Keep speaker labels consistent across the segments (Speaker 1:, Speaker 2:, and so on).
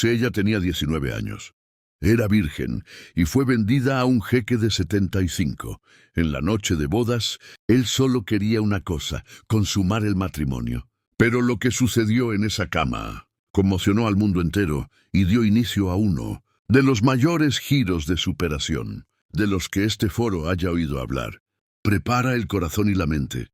Speaker 1: Ella tenía 19 años. Era virgen y fue vendida a un jeque de 75. En la noche de bodas, él solo quería una cosa: consumar el matrimonio. Pero lo que sucedió en esa cama conmocionó al mundo entero y dio inicio a uno de los mayores giros de superación de los que este foro haya oído hablar. Prepara el corazón y la mente,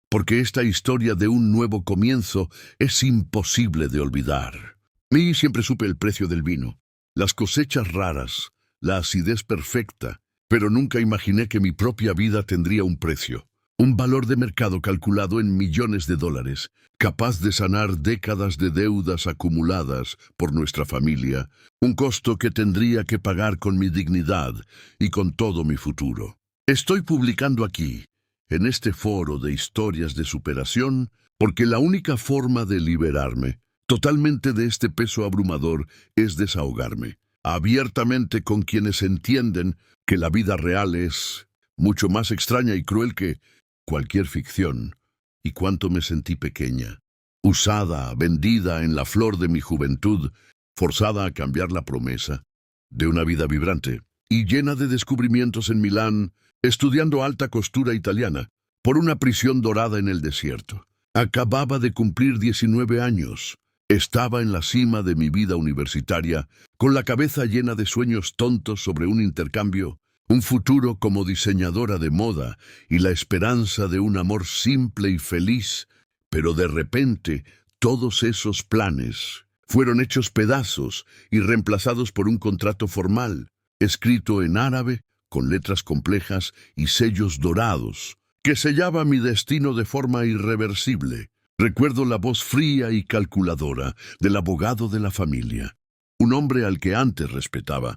Speaker 1: porque esta historia de un nuevo comienzo es imposible de olvidar. Y siempre supe el precio del vino, las cosechas raras, la acidez perfecta, pero nunca imaginé que mi propia vida tendría un precio, un valor de mercado calculado en millones de dólares, capaz de sanar décadas de deudas acumuladas por nuestra familia, un costo que tendría que pagar con mi dignidad y con todo mi futuro. Estoy publicando aquí, en este foro de historias de superación, porque la única forma de liberarme totalmente de este peso abrumador es desahogarme abiertamente con quienes entienden que la vida real es mucho más extraña y cruel que cualquier ficción. Y cuánto me sentí pequeña, usada, vendida en la flor de mi juventud, forzada a cambiar la promesa de una vida vibrante y llena de descubrimientos en Milán, estudiando alta costura italiana, por una prisión dorada en el desierto. Acababa de cumplir 19 años. Estaba en la cima de mi vida universitaria, con la cabeza llena de sueños tontos sobre un intercambio, un futuro como diseñadora de moda y la esperanza de un amor simple y feliz. Pero de repente, todos esos planes fueron hechos pedazos y reemplazados por un contrato formal, escrito en árabe, con letras complejas y sellos dorados, que sellaba mi destino de forma irreversible. Recuerdo la voz fría y calculadora del abogado de la familia, un hombre al que antes respetaba,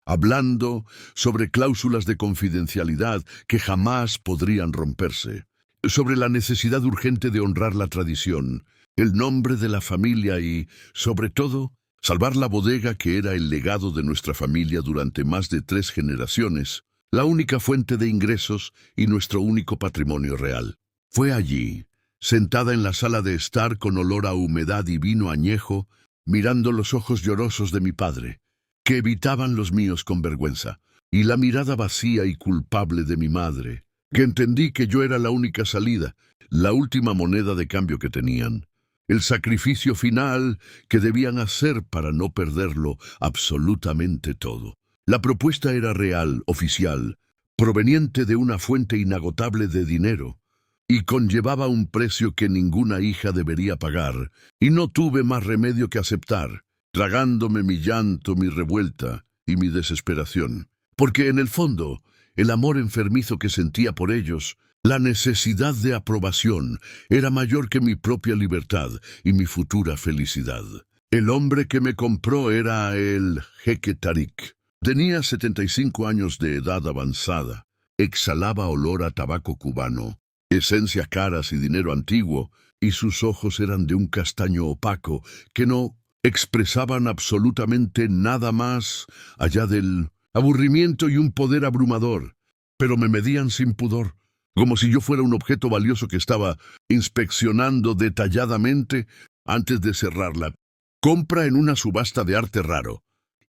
Speaker 1: hablando sobre cláusulas de confidencialidad que jamás podrían romperse, sobre la necesidad urgente de honrar la tradición, el nombre de la familia y, sobre todo, salvar la bodega que era el legado de nuestra familia durante más de 3 generaciones, la única fuente de ingresos y nuestro único patrimonio real. Fue allí, sentada en la sala de estar con olor a humedad y vino añejo, mirando los ojos llorosos de mi padre, que evitaban los míos con vergüenza, y la mirada vacía y culpable de mi madre, que entendí que yo era la única salida, la última moneda de cambio que tenían, el sacrificio final que debían hacer para no perderlo absolutamente todo. La propuesta era real, oficial, proveniente de una fuente inagotable de dinero, y conllevaba un precio que ninguna hija debería pagar, y no tuve más remedio que aceptar, tragándome mi llanto, mi revuelta y mi desesperación, porque en el fondo, el amor enfermizo que sentía por ellos, la necesidad de aprobación, era mayor que mi propia libertad y mi futura felicidad. El hombre que me compró era el jeque Tarik. Tenía 75 años de edad avanzada, exhalaba olor a tabaco cubano, esencias caras y dinero antiguo, y sus ojos eran de un castaño opaco que no expresaban absolutamente nada más allá del aburrimiento y un poder abrumador, pero me medían sin pudor, como si yo fuera un objeto valioso que estaba inspeccionando detalladamente antes de cerrar la compra en una subasta de arte raro,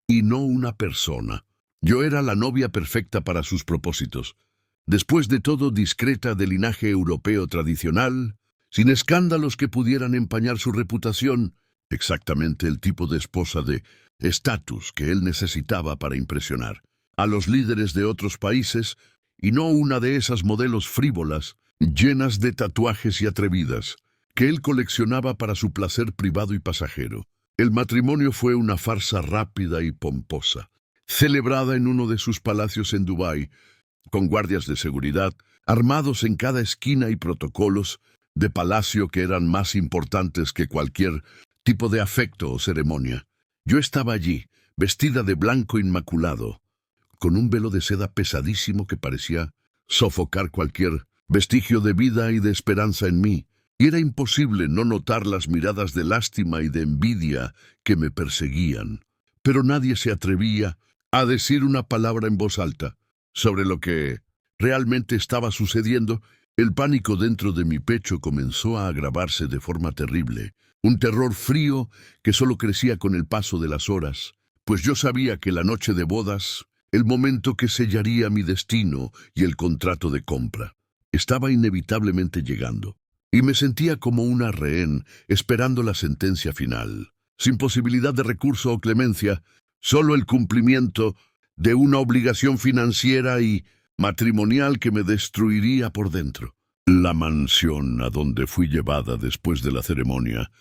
Speaker 1: y no una persona. Yo era la novia perfecta para sus propósitos. Después de todo, discreta, de linaje europeo tradicional, sin escándalos que pudieran empañar su reputación, exactamente el tipo de esposa de estatus que él necesitaba para impresionar a los líderes de otros países, y no una de esas modelos frívolas, llenas de tatuajes y atrevidas, que él coleccionaba para su placer privado y pasajero. El matrimonio fue una farsa rápida y pomposa, celebrada en uno de sus palacios en Dubái, con guardias de seguridad, armados en cada esquina y protocolos de palacio que eran más importantes que cualquier tipo de afecto o ceremonia. Yo estaba allí, vestida de blanco inmaculado, con un velo de seda pesadísimo que parecía sofocar cualquier vestigio de vida y de esperanza en mí, y era imposible no notar las miradas de lástima y de envidia que me perseguían. Pero nadie se atrevía a decir una palabra en voz alta sobre lo que realmente estaba sucediendo. El pánico dentro de mi pecho comenzó a agravarse de forma terrible. un terror frío que solo crecía con el paso de las horas, pues yo sabía que la noche de bodas, el momento que sellaría mi destino y el contrato de compra, estaba inevitablemente llegando, y me sentía como una rehén esperando la sentencia final, sin posibilidad de recurso o clemencia, solo el cumplimiento de una obligación financiera y matrimonial que me destruiría por dentro. La mansión a donde fui llevada después de la ceremonia,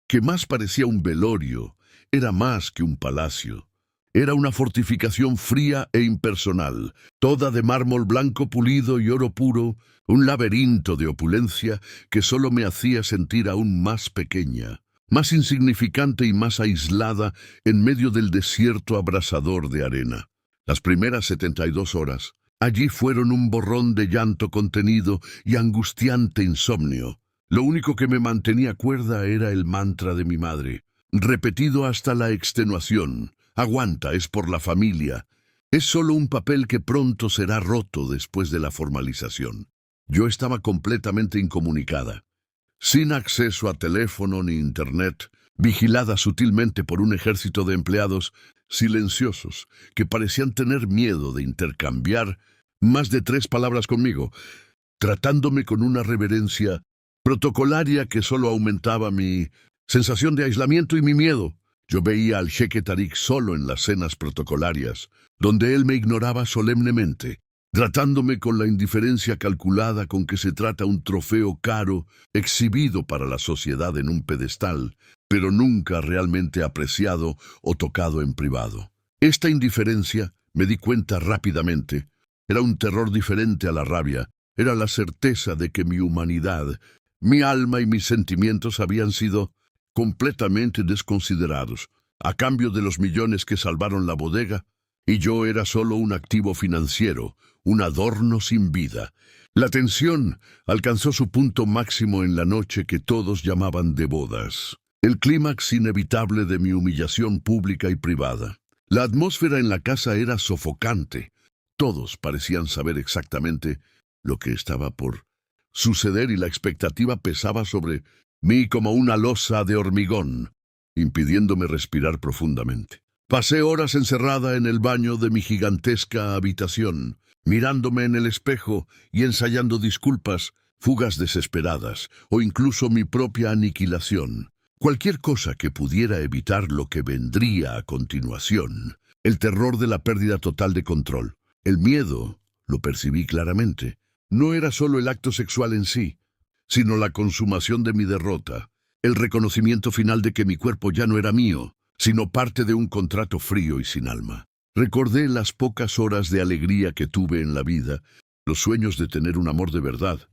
Speaker 1: que más parecía un velorio, era más que un palacio. Era una fortificación fría e impersonal, toda de mármol blanco pulido y oro puro, un laberinto de opulencia que solo me hacía sentir aún más pequeña, más insignificante y más aislada en medio del desierto abrasador de arena. Las primeras 72 horas, allí fueron un borrón de llanto contenido y angustiante insomnio. Lo único que me mantenía cuerda era el mantra de mi madre, repetido hasta la extenuación. Aguanta, es por la familia. Es solo un papel que pronto será roto después de la formalización. Yo estaba completamente incomunicada, sin acceso a teléfono ni internet, vigilada sutilmente por un ejército de empleados silenciosos que parecían tener miedo de intercambiar más de 3 palabras conmigo, tratándome con una reverencia protocolaria que solo aumentaba mi sensación de aislamiento y mi miedo. Yo veía al jeque Tariq solo en las cenas protocolarias, donde él me ignoraba solemnemente, tratándome con la indiferencia calculada con que se trata un trofeo caro, exhibido para la sociedad en un pedestal, pero nunca realmente apreciado o tocado en privado. Esta indiferencia, me di cuenta rápidamente, era un terror diferente a la rabia, era la certeza de que mi humanidad, mi alma y mis sentimientos habían sido completamente desconsiderados, a cambio de los millones que salvaron la bodega, y yo era solo un activo financiero, un adorno sin vida. La tensión alcanzó su punto máximo en la noche que todos llamaban de bodas, el clímax inevitable de mi humillación pública y privada. La atmósfera en la casa era sofocante. Todos parecían saber exactamente lo que estaba por suceder y la expectativa pesaba sobre mí como una losa de hormigón, impidiéndome respirar profundamente. Pasé horas encerrada en el baño de mi gigantesca habitación, mirándome en el espejo y ensayando disculpas, fugas desesperadas o incluso mi propia aniquilación. Cualquier cosa que pudiera evitar lo que vendría a continuación. El terror de la pérdida total de control. El miedo, lo percibí claramente, no era solo el acto sexual en sí, sino la consumación de mi derrota, el reconocimiento final de que mi cuerpo ya no era mío, sino parte de un contrato frío y sin alma. Recordé las pocas horas de alegría que tuve en la vida, los sueños de tener un amor de verdad,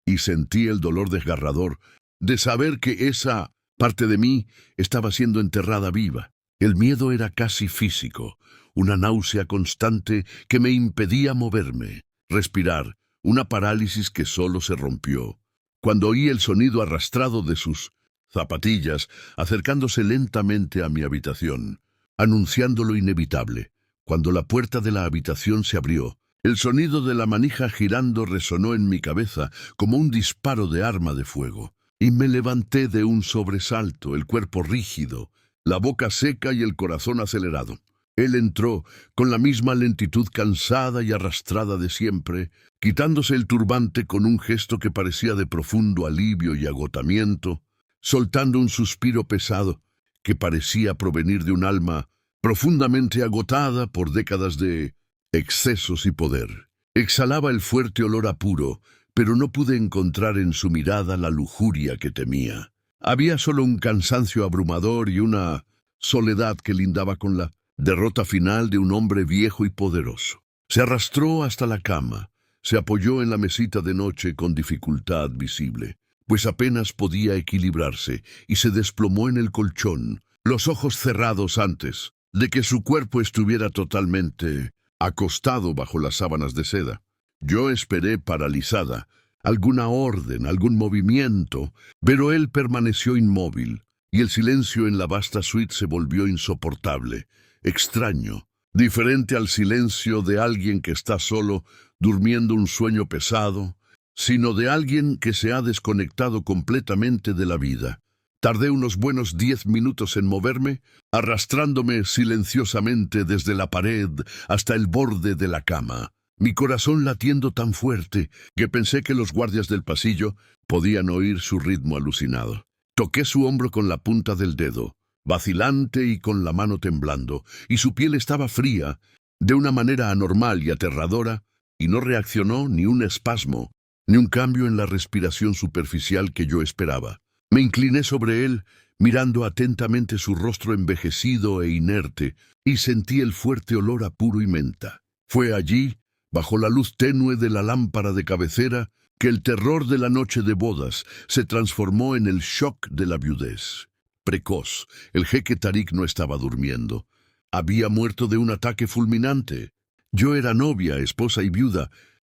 Speaker 1: y sentí el dolor desgarrador de saber que esa parte de mí estaba siendo enterrada viva. El miedo era casi físico, una náusea constante que me impedía moverme, respirar, una parálisis que solo se rompió cuando oí el sonido arrastrado de sus zapatillas acercándose lentamente a mi habitación, anunciando lo inevitable. Cuando la puerta de la habitación se abrió, el sonido de la manija girando resonó en mi cabeza como un disparo de arma de fuego, y me levanté de un sobresalto, el cuerpo rígido, la boca seca y el corazón acelerado. Él entró con la misma lentitud cansada y arrastrada de siempre, quitándose el turbante con un gesto que parecía de profundo alivio y agotamiento, soltando un suspiro pesado que parecía provenir de un alma profundamente agotada por décadas de excesos y poder. Exhalaba el fuerte olor a puro, pero no pude encontrar en su mirada la lujuria que temía. Había solo un cansancio abrumador y una soledad que lindaba con la derrota final de un hombre viejo y poderoso. Se arrastró hasta la cama, se apoyó en la mesita de noche con dificultad visible, pues apenas podía equilibrarse, y se desplomó en el colchón, los ojos cerrados antes de que su cuerpo estuviera totalmente acostado bajo las sábanas de seda. Yo esperé paralizada, alguna orden, algún movimiento, pero él permaneció inmóvil, y el silencio en la vasta suite se volvió insoportable, extraño, diferente al silencio de alguien que está solo, durmiendo un sueño pesado, sino de alguien que se ha desconectado completamente de la vida. Tardé unos buenos 10 minutos en moverme, arrastrándome silenciosamente desde la pared hasta el borde de la cama, mi corazón latiendo tan fuerte que pensé que los guardias del pasillo podían oír su ritmo alucinado. Toqué su hombro con la punta del dedo, vacilante y con la mano temblando, y su piel estaba fría, de una manera anormal y aterradora, y no reaccionó ni un espasmo, ni un cambio en la respiración superficial que yo esperaba. Me incliné sobre él, mirando atentamente su rostro envejecido e inerte, y sentí el fuerte olor a puro y menta. Fue allí, bajo la luz tenue de la lámpara de cabecera, que el terror de la noche de bodas se transformó en el shock de la viudez. Precoz, el jeque Tariq no estaba durmiendo. Había muerto de un ataque fulminante. Yo era novia, esposa y viuda,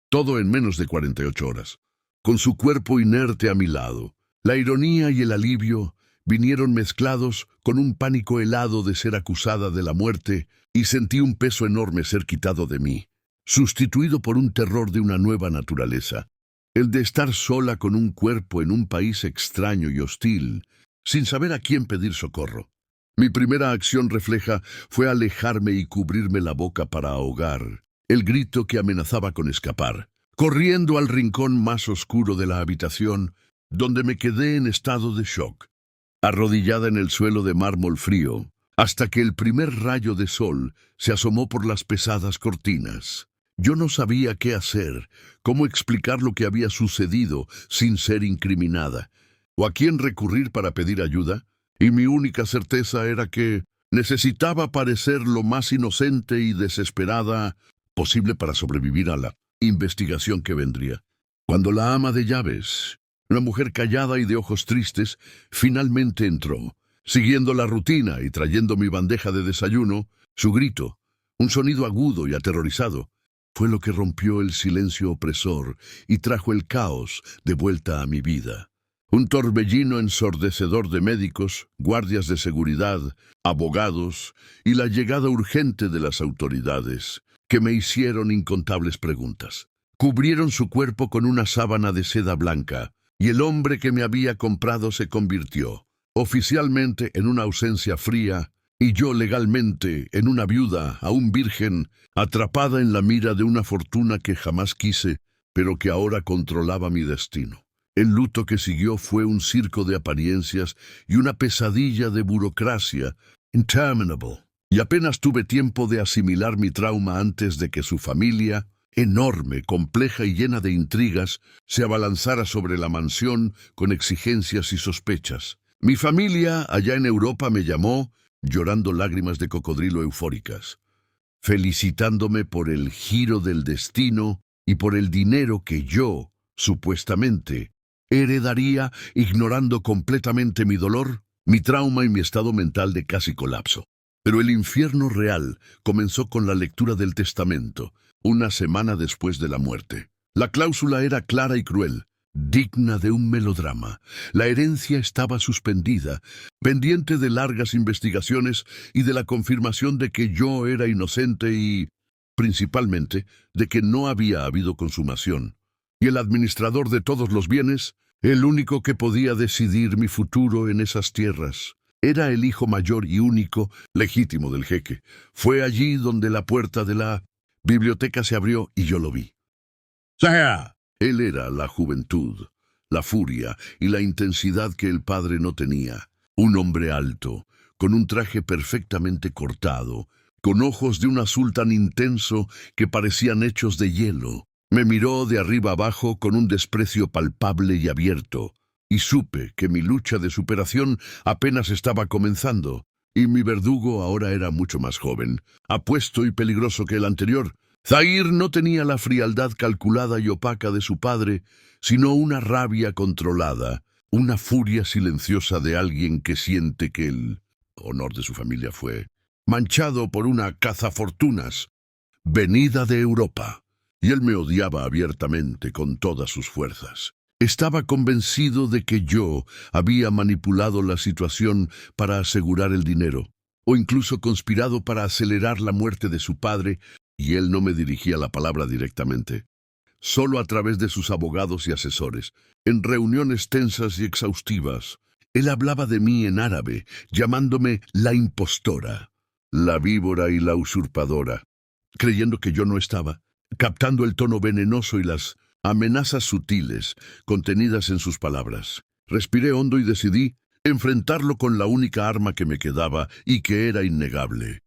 Speaker 1: todo en menos de 48 horas, con su cuerpo inerte a mi lado. La ironía y el alivio vinieron mezclados con un pánico helado de ser acusada de la muerte, y sentí un peso enorme ser quitado de mí, sustituido por un terror de una nueva naturaleza, el de estar sola con un cuerpo en un país extraño y hostil, sin saber a quién pedir socorro. Mi primera acción refleja fue alejarme y cubrirme la boca para ahogar el grito que amenazaba con escapar, corriendo al rincón más oscuro de la habitación, donde me quedé en estado de shock, arrodillada en el suelo de mármol frío, hasta que el primer rayo de sol se asomó por las pesadas cortinas. Yo no sabía qué hacer, cómo explicar lo que había sucedido sin ser incriminada, o a quién recurrir para pedir ayuda, y mi única certeza era que necesitaba parecer lo más inocente y desesperada posible para sobrevivir a la investigación que vendría. Cuando la ama de llaves, una mujer callada y de ojos tristes, finalmente entró, siguiendo la rutina y trayendo mi bandeja de desayuno, su grito, un sonido agudo y aterrorizado, fue lo que rompió el silencio opresor y trajo el caos de vuelta a mi vida. Un torbellino ensordecedor de médicos, guardias de seguridad, abogados y la llegada urgente de las autoridades, que me hicieron incontables preguntas. Cubrieron su cuerpo con una sábana de seda blanca, y el hombre que me había comprado se convirtió, oficialmente en una ausencia fría, y yo legalmente en una viuda, aún virgen, atrapada en la mira de una fortuna que jamás quise, pero que ahora controlaba mi destino. El luto que siguió fue un circo de apariencias y una pesadilla de burocracia interminable, y apenas tuve tiempo de asimilar mi trauma antes de que su familia, enorme, compleja y llena de intrigas, se abalanzara sobre la mansión con exigencias y sospechas. Mi familia, allá en Europa, me llamó, llorando lágrimas de cocodrilo eufóricas, felicitándome por el giro del destino y por el dinero que yo, supuestamente, heredaría, ignorando completamente mi dolor, mi trauma y mi estado mental de casi colapso. Pero el infierno real comenzó con la lectura del testamento, una semana después de la muerte. La cláusula era clara y cruel, digna de un melodrama. La herencia estaba suspendida, pendiente de largas investigaciones y de la confirmación de que yo era inocente y, principalmente, de que no había habido consumación. Y el administrador de todos los bienes, el único que podía decidir mi futuro en esas tierras, era el hijo mayor y único, legítimo del jeque. Fue allí donde la puerta de la biblioteca se abrió y yo lo vi. ¡Sea! Él era la juventud, la furia y la intensidad que el padre no tenía. Un hombre alto, con un traje perfectamente cortado, con ojos de un azul tan intenso que parecían hechos de hielo. Me miró de arriba abajo con un desprecio palpable y abierto, y supe que mi lucha de superación apenas estaba comenzando, y mi verdugo ahora era mucho más joven, apuesto y peligroso que el anterior. Zahir no tenía la frialdad calculada y opaca de su padre, sino una rabia controlada, una furia silenciosa de alguien que siente que el honor de su familia fue manchado por una cazafortunas venida de Europa, y él me odiaba abiertamente con todas sus fuerzas. Estaba convencido de que yo había manipulado la situación para asegurar el dinero, o incluso conspirado para acelerar la muerte de su padre, y él no me dirigía la palabra directamente, solo a través de sus abogados y asesores, en reuniones tensas y exhaustivas, Él hablaba de mí en árabe, llamándome la impostora, la víbora y la usurpadora, creyendo que yo no estaba, captando el tono venenoso y las amenazas sutiles contenidas en sus palabras. Respiré hondo y decidí enfrentarlo con la única arma que me quedaba y que era innegable,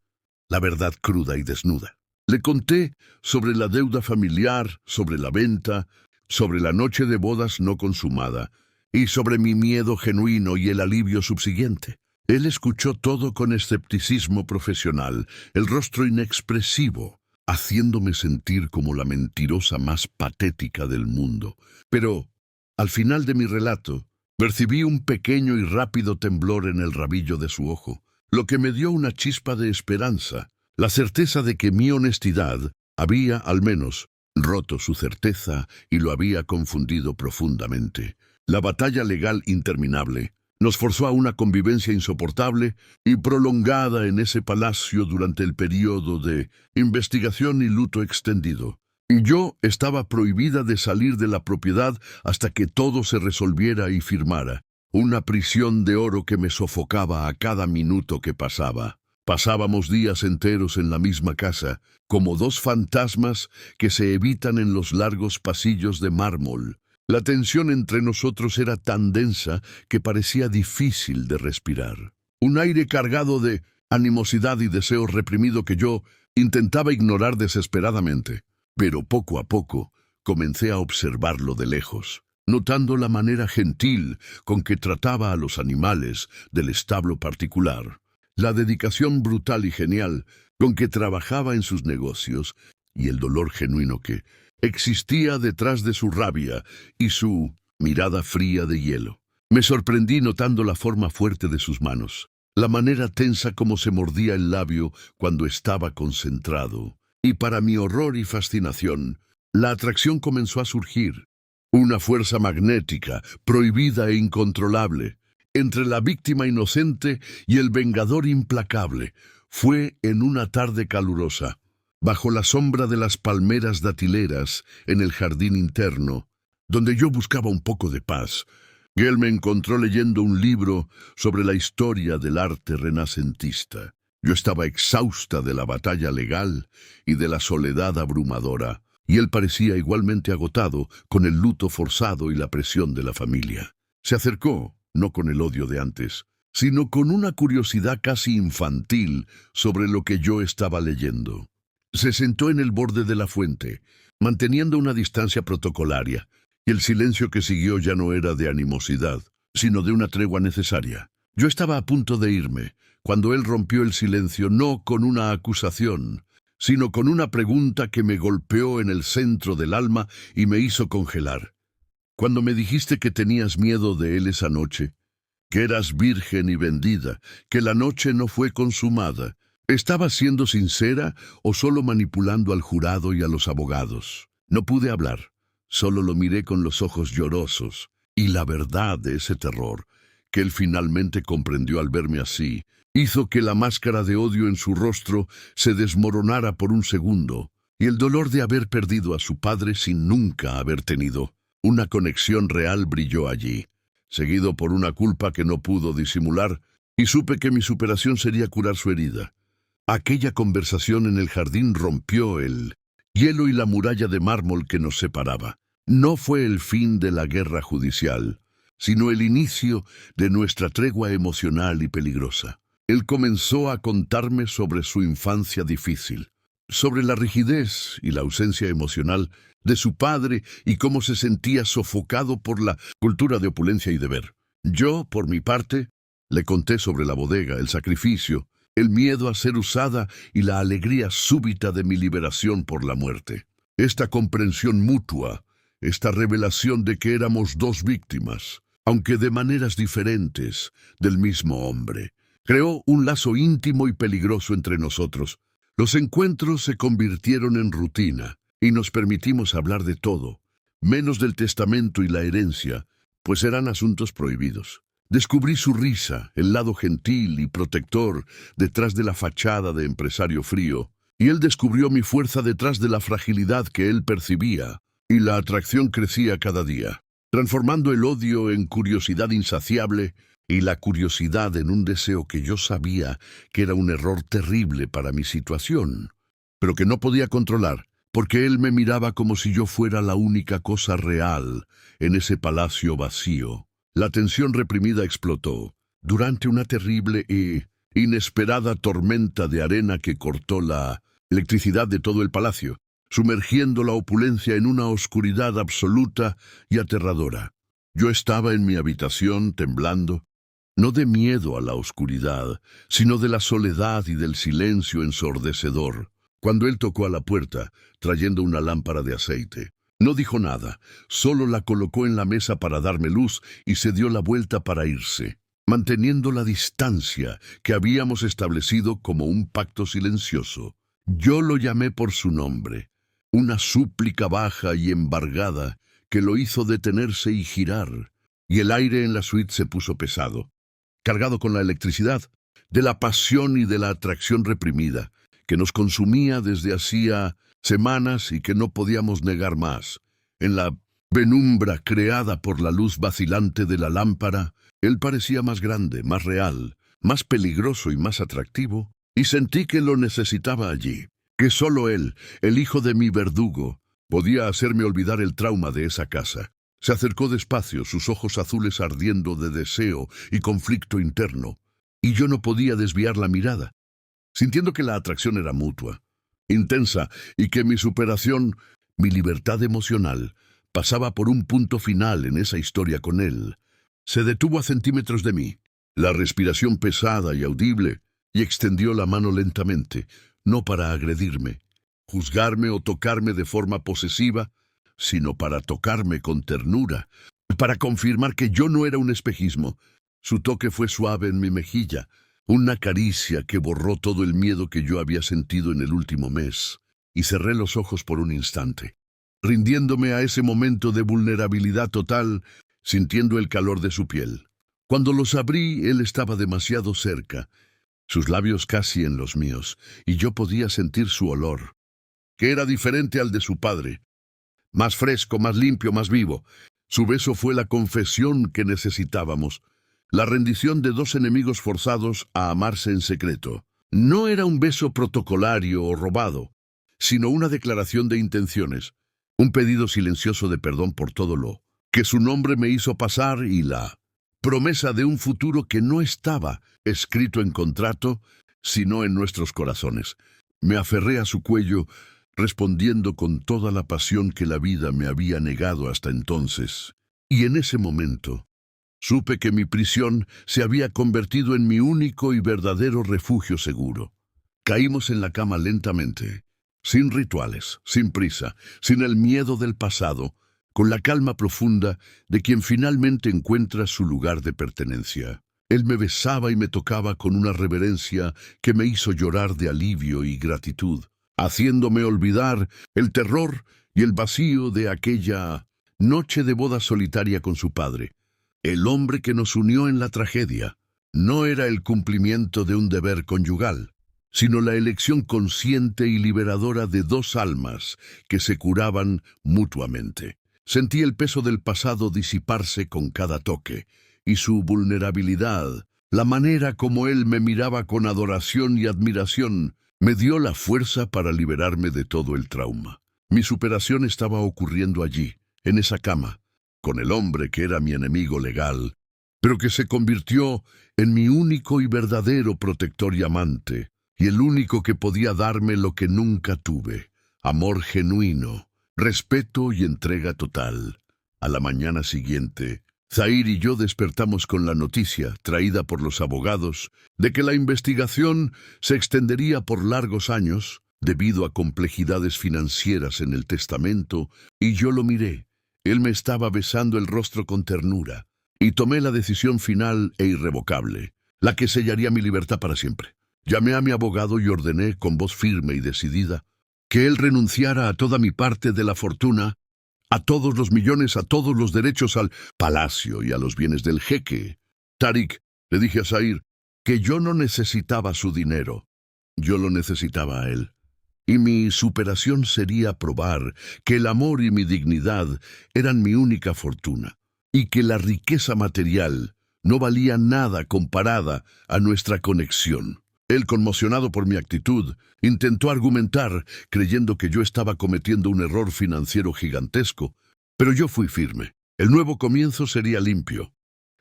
Speaker 1: la verdad cruda y desnuda. Le conté sobre la deuda familiar, sobre la venta, sobre la noche de bodas no consumada y sobre mi miedo genuino y el alivio subsiguiente. Él escuchó todo con escepticismo profesional, el rostro inexpresivo, haciéndome sentir como la mentirosa más patética del mundo. Pero, al final de mi relato, percibí un pequeño y rápido temblor en el rabillo de su ojo, lo que me dio una chispa de esperanza, la certeza de que mi honestidad había, al menos, roto su certeza y lo había confundido profundamente. La batalla legal interminable nos forzó a una convivencia insoportable y prolongada en ese palacio durante el período de investigación y luto extendido. Y yo estaba prohibida de salir de la propiedad hasta que todo se resolviera y firmara. Una prisión de oro que me sofocaba a cada minuto que pasaba. Pasábamos días enteros en la misma casa, como dos fantasmas que se evitan en los largos pasillos de mármol. La tensión entre nosotros era tan densa que parecía difícil de respirar. Un aire cargado de animosidad y deseo reprimido que yo intentaba ignorar desesperadamente. Pero poco a poco comencé a observarlo de lejos, notando la manera gentil con que trataba a los animales del establo particular, la dedicación brutal y genial con que trabajaba en sus negocios y el dolor genuino que existía detrás de su rabia y su mirada fría de hielo. Me sorprendí notando la forma fuerte de sus manos, la manera tensa como se mordía el labio cuando estaba concentrado. Y para mi horror y fascinación, la atracción comenzó a surgir. Una fuerza magnética, prohibida e incontrolable, entre la víctima inocente y el vengador implacable. Fue en una tarde calurosa, bajo la sombra de las palmeras datileras en el jardín interno, donde yo buscaba un poco de paz, y él me encontró leyendo un libro sobre la historia del arte renacentista. Yo estaba exhausta de la batalla legal y de la soledad abrumadora, y él parecía igualmente agotado con el luto forzado y la presión de la familia. Se acercó, no con el odio de antes, sino con una curiosidad casi infantil sobre lo que yo estaba leyendo. Se sentó en el borde de la fuente, manteniendo una distancia protocolaria, y el silencio que siguió ya no era de animosidad, sino de una tregua necesaria. Yo estaba a punto de irme, cuando él rompió el silencio no con una acusación, sino con una pregunta que me golpeó en el centro del alma y me hizo congelar. Cuando me dijiste que tenías miedo de él esa noche, que eras virgen y vendida, que la noche no fue consumada, ¿estabas siendo sincera o solo manipulando al jurado y a los abogados? No pude hablar, solo lo miré con los ojos llorosos, y la verdad de ese terror, que él finalmente comprendió al verme así, hizo que la máscara de odio en su rostro se desmoronara por un segundo, y el dolor de haber perdido a su padre sin nunca haber tenido una conexión real brilló allí, seguido por una culpa que no pudo disimular, y supe que mi superación sería curar su herida. Aquella conversación en el jardín rompió el hielo y la muralla de mármol que nos separaba. No fue el fin de la guerra judicial, sino el inicio de nuestra tregua emocional y peligrosa. Él comenzó a contarme sobre su infancia difícil, sobre la rigidez y la ausencia emocional de su padre y cómo se sentía sofocado por la cultura de opulencia y deber. Yo, por mi parte, le conté sobre la bodega, el sacrificio, el miedo a ser usada y la alegría súbita de mi liberación por la muerte. Esta comprensión mutua, esta revelación de que éramos dos víctimas, aunque de maneras diferentes, del mismo hombre, creó un lazo íntimo y peligroso entre nosotros. Los encuentros se convirtieron en rutina y nos permitimos hablar de todo, menos del testamento y la herencia, pues eran asuntos prohibidos. Descubrí su risa, el lado gentil y protector detrás de la fachada de empresario frío, y él descubrió mi fuerza detrás de la fragilidad que él percibía, y la atracción crecía cada día, transformando el odio en curiosidad insaciable y la curiosidad en un deseo que yo sabía que era un error terrible para mi situación, pero que no podía controlar, porque él me miraba como si yo fuera la única cosa real en ese palacio vacío. La tensión reprimida explotó durante una terrible e inesperada tormenta de arena que cortó la electricidad de todo el palacio, sumergiendo la opulencia en una oscuridad absoluta y aterradora. Yo estaba en mi habitación temblando, no de miedo a la oscuridad, sino de la soledad y del silencio ensordecedor, cuando él tocó a la puerta, trayendo una lámpara de aceite. No dijo nada, solo la colocó en la mesa para darme luz y se dio la vuelta para irse, manteniendo la distancia que habíamos establecido como un pacto silencioso. Yo lo llamé por su nombre, una súplica baja y embargada que lo hizo detenerse y girar, y el aire en la suite se puso pesado, cargado con la electricidad, de la pasión y de la atracción reprimida, que nos consumía desde hacía semanas y que no podíamos negar más. En la penumbra creada por la luz vacilante de la lámpara, él parecía más grande, más real, más peligroso y más atractivo, y sentí que lo necesitaba allí, que solo él, el hijo de mi verdugo, podía hacerme olvidar el trauma de esa casa. Se acercó despacio, sus ojos azules ardiendo de deseo y conflicto interno, y yo no podía desviar la mirada, sintiendo que la atracción era mutua, intensa, y que mi superación, mi libertad emocional, pasaba por un punto final en esa historia con él. Se detuvo a centímetros de mí, la respiración pesada y audible, y extendió la mano lentamente, no para agredirme, juzgarme o tocarme de forma posesiva, sino para tocarme con ternura, para confirmar que yo no era un espejismo. Su toque fue suave en mi mejilla, una caricia que borró todo el miedo que yo había sentido en el último mes, y cerré los ojos por un instante, rindiéndome a ese momento de vulnerabilidad total, sintiendo el calor de su piel. Cuando los abrí, él estaba demasiado cerca, sus labios casi en los míos, y yo podía sentir su olor, que era diferente al de su padre, más fresco, más limpio, más vivo. Su beso fue la confesión que necesitábamos, la rendición de dos enemigos forzados a amarse en secreto. No era un beso protocolario o robado, sino una declaración de intenciones, un pedido silencioso de perdón por todo lo que su nombre me hizo pasar y la promesa de un futuro que no estaba escrito en contrato, sino en nuestros corazones. Me aferré a su cuello, respondiendo con toda la pasión que la vida me había negado hasta entonces. Y en ese momento, supe que mi prisión se había convertido en mi único y verdadero refugio seguro. Caímos en la cama lentamente, sin rituales, sin prisa, sin el miedo del pasado, con la calma profunda de quien finalmente encuentra su lugar de pertenencia. Él me besaba y me tocaba con una reverencia que me hizo llorar de alivio y gratitud, haciéndome olvidar el terror y el vacío de aquella noche de boda solitaria con su padre. El hombre que nos unió en la tragedia no era el cumplimiento de un deber conyugal, sino la elección consciente y liberadora de dos almas que se curaban mutuamente. Sentí el peso del pasado disiparse con cada toque, y su vulnerabilidad, la manera como él me miraba con adoración y admiración, me dio la fuerza para liberarme de todo el trauma. Mi superación estaba ocurriendo allí, en esa cama, con el hombre que era mi enemigo legal, pero que se convirtió en mi único y verdadero protector y amante, y el único que podía darme lo que nunca tuve: amor genuino, respeto y entrega total. A la mañana siguiente, Zahir y yo despertamos con la noticia, traída por los abogados, de que la investigación se extendería por largos años, debido a complejidades financieras en el testamento, y yo lo miré. Él me estaba besando el rostro con ternura, y tomé la decisión final e irrevocable, la que sellaría mi libertad para siempre. Llamé a mi abogado y ordené, con voz firme y decidida, que él renunciara a toda mi parte de la fortuna, a todos los millones, a todos los derechos al palacio y a los bienes del jeque. Tarik, le dije a Zahir, que yo no necesitaba su dinero, yo lo necesitaba a él. Y mi superación sería probar que el amor y mi dignidad eran mi única fortuna, y que la riqueza material no valía nada comparada a nuestra conexión. Él, conmocionado por mi actitud, intentó argumentar, creyendo que yo estaba cometiendo un error financiero gigantesco, pero yo fui firme. El nuevo comienzo sería limpio,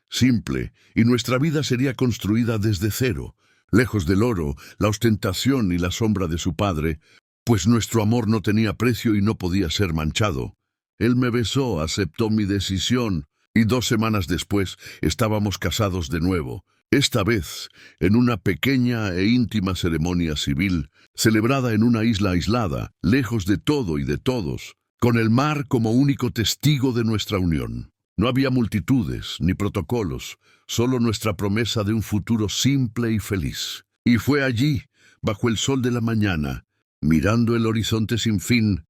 Speaker 1: simple, y nuestra vida sería construida desde cero, lejos del oro, la ostentación y la sombra de su padre, pues nuestro amor no tenía precio y no podía ser manchado. Él me besó, aceptó mi decisión, y 2 semanas después estábamos casados de nuevo, esta vez en una pequeña e íntima ceremonia civil, celebrada en una isla aislada, lejos de todo y de todos, con el mar como único testigo de nuestra unión. No había multitudes ni protocolos, solo nuestra promesa de un futuro simple y feliz. Y fue allí, bajo el sol de la mañana, mirando el horizonte sin fin,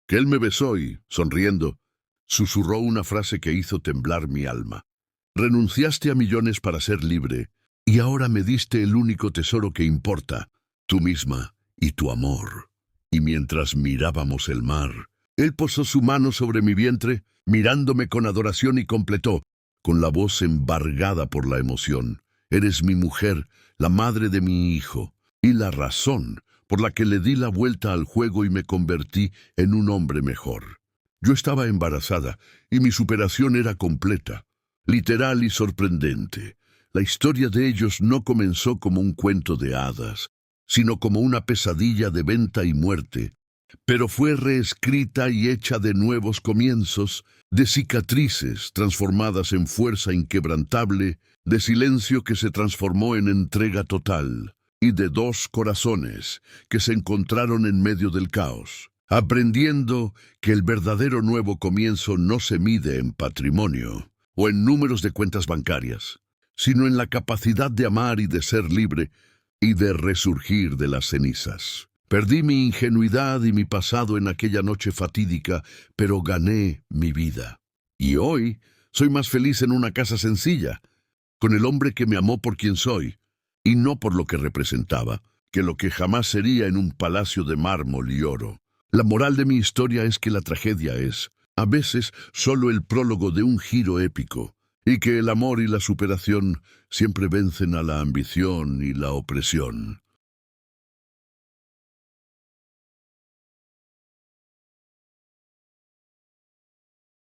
Speaker 1: que él me besó y, sonriendo, susurró una frase que hizo temblar mi alma. Renunciaste a millones para ser libre, y ahora me diste el único tesoro que importa, tú misma y tu amor. Y mientras mirábamos el mar, él posó su mano sobre mi vientre, mirándome con adoración y completó, con la voz embargada por la emoción: eres mi mujer, la madre de mi hijo, y la razón por la que le di la vuelta al juego y me convertí en un hombre mejor. Yo estaba embarazada, y mi superación era completa, literal y sorprendente. La historia de ellos no comenzó como un cuento de hadas, sino como una pesadilla de venta y muerte, pero fue reescrita y hecha de nuevos comienzos, de cicatrices transformadas en fuerza inquebrantable, de silencio que se transformó en entrega total, y de 2 corazones que se encontraron en medio del caos, aprendiendo que el verdadero nuevo comienzo no se mide en patrimonio o en números de cuentas bancarias, sino en la capacidad de amar y de ser libre y de resurgir de las cenizas. Perdí mi ingenuidad y mi pasado en aquella noche fatídica, pero gané mi vida. Y hoy soy más feliz en una casa sencilla, con el hombre que me amó por quien soy, y no por lo que representaba, que lo que jamás sería en un palacio de mármol y oro. La moral de mi historia es que la tragedia es, a veces, solo el prólogo de un giro épico, y que el amor y la superación siempre vencen a la ambición y la opresión.